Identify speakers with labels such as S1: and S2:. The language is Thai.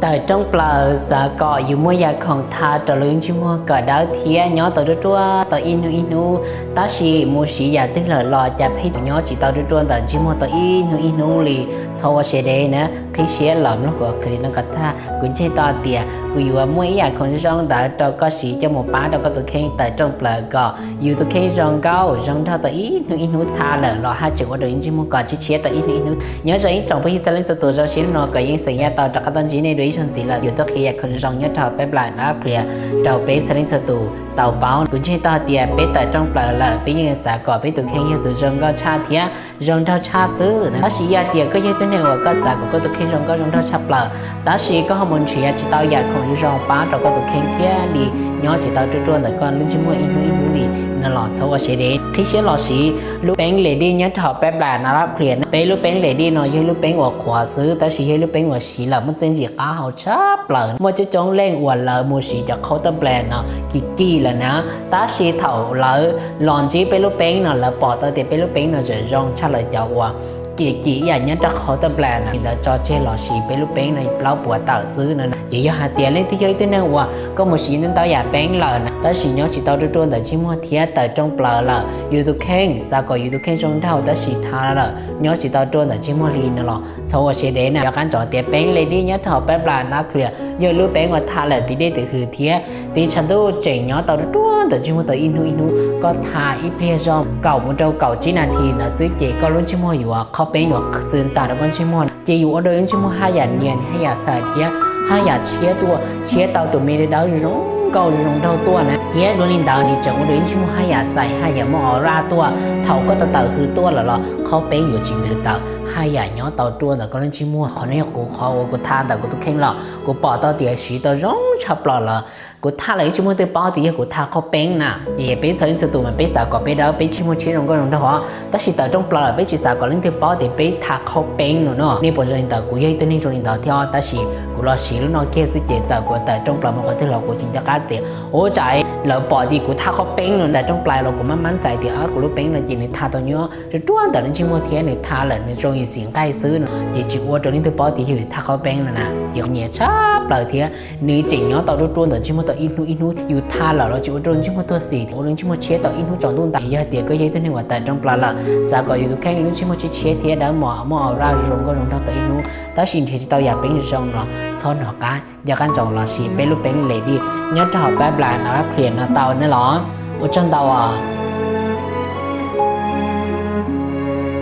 S1: tại trong bờ xã cỏ dù mua nhàของทาตะลึงชิมัวก็ดาวเทียย้อตะตัวตะอินูตาชีมูชีอยากตึกเลยรอจะให้ย้อจีตะตัวตะชิมัวตะอินูลีชาวเชเดนะคือเชียหลอมแล้วก็คลีนแล้วก็ท่ากุญแจตาเตียกูอยู่ว่ามื่ออยากคนช่องแต่เราก็สีจะหมดป้าเราก็ตัวเข่งแต่trongบอก็อยู่ตัวเข่งรองเก้ารองเท่าตะอินูท่าเลยรอห้าจุดว่าเดินชิมัวก็ชิเชียตะอินูย้อใจจงไปที่สลิงสุดตัวเราชิ้นนอก็ยังเสียต่อจากต้นจีในด้วยชนสีละอยู่ตัวเขียคนรองย้อเท่าไปปลายน้ำเคลียเราไปสลิงสุดตัวเต่าเป้ากุญแจตาเตียไปแต่trongบอละไปยังสาก่อไปตัวเข่งอยู่ตัวรองก็ชาเทียรองเท่าชาซื้อนะสียาเตียก็ยังตัวเนี่ยว่าก็สาก็ตัวเข่งรองก็รองเท่าชาปลาตาสีก็ฮอร์โมนเชียจิตเอาอยากของรองป้าเราก็ตัวเข่งเทียลีย้อจิตเอาตัวแต่ก่อนลุ้นชิมัวอินูลีนั่นหล่อเท่าว่าเฉยที่เชื่อหล่อสีลูกแป้งเลดี้ย้อถอดแป๊บหลานนะครับเปลี่ยนไปลูกแป้งเลดี้หน่อยยังลูกแป้งหัวขวาซื้อแต่สีให้ลูกแป้งหัวสีละมันเจนจีก้าเขาชอบเปล่ามันจะจ้องเล่งหัวละมูสีจะเขาตะแปลนเนาะกี่ละนะตาสีเท่าละหลอนจีไปลูกแป้งเนาะละปอดแต่ไปลูกแป้งเนาะจะร้องชาเลยจะว่ากี่อย่างนี้จะเขาตะแปลนะแต่จอเจหล่อสีไปลูกแป้งในเปล่าปวดตาซื้อนั่นอย่าหาเตียเล่นที่เยอะตัวนั่งว่าก็มูสีนั่นตาอยากแป้งหล่อนะแต่สีย้อสีตาตัวแต่ชิมัวเทียแต่จงเปล่าละอยู่ตัวแข้งสาก็อยู่ตัวแข้งจงเท่าแต่สีทาละย้อสีตาตัวแต่ชิมัวลีนั่นหรอชาวเชเดนะอยากการจอเตียแป้งเลยที่ย้อถอดแป๊บปลานักเคลียเยอะลูกแป้งว่าทาเลยที่ได้แต่คือเทียที่ฉันดูเจ๋งย้อตาตัวแต่ชิมัวแต่อินูก็ทาอีเพียจอมเก่ามันเจ้าเก่าจีนาทีนะซื้อเจก็ลุ้นชิมัวอยู่ว่าเขาเป็นอยู่ซึนตาแล้วก็ชิมัวเจอยู่เดินชิมัวให้หยาดเนียนให้หยาดใส่เทียให้หยาดเชียเตาตัวเมย์ดาวร้องเก่าร้องเท่าตัวนะเทียโดนลินดาวนี่จังเดินชิมัวให้หยาดใส่ให้หยาดมอราตัวเท่าก็เต่าคือตัวละล่ะเขาเป็นอยู่จริงหรือเต่าให้หยาดย้อเต่าตัวแต่ก็เล่นชิมัวคนนี้กูเขากูทานแต่กูต้องแข่งหรอกกูปอเต่าเตี๋ยสีเต่าร้องชับหล่อละกูท่าเลยชิมัวเตป้าตีกูท่าเขาเป็นน่ะอย่าไปสลิงสตูมันไปสากไปดาวไปชิมัวชิลงก็ลงเท่าแต่สิแต่จงปลาไปชิสากลิงเตป้าตีไปท่าเขาเป็นเนาะนี่พอจริงแต่กูยัยตัวนี้จริงแต่เที่ยวแต่สิกูรอสิลูกน้องแค่สิเจจากกูแต่จงปลามันก็ที่เรากูจริงจะกล้าเตะโอ้ใจเราปอดีกูท่าเขาเป็นเนาะแต่จงปลาเรากูมั่นใจเตะกูรู้เป็นเนาะจริงในท่าตัวเนี้ยจะจ้วนแต่ในชิมัวเทียในท่าเลยในจงอยู่เสียงใกล้ซื้อเนาะจีจิวัวตัวนี้เตป้าตีอยู่ท่าเขาเป็นนะอย่างเนี้ยชาปลาเทียนี่จริงเนาะต่อจ้วนแต่ชิมัวตัวอินูอยู่ท่าเราจะโดนชิมัวตัวสีโดนชิมัวเชียต่ออินูจองตุ้งตายเตียก็ยัยตัวนี้ว่าแต่จงปลาละสากอยู่ตัวแค่ลุ้นชิมัวเชียเทียดหมอรารงก็รงเท่าตัวอินูแต่สิ่งที่เราอยากเป็นจงเนาะซ้อนหัวกันอยากกันจงเราสีเป็นลูกเป็นเลดี้ย้อนถอดแบบลายนะเปลี่ยนเตาเนี่ยหรอว่าจนเตา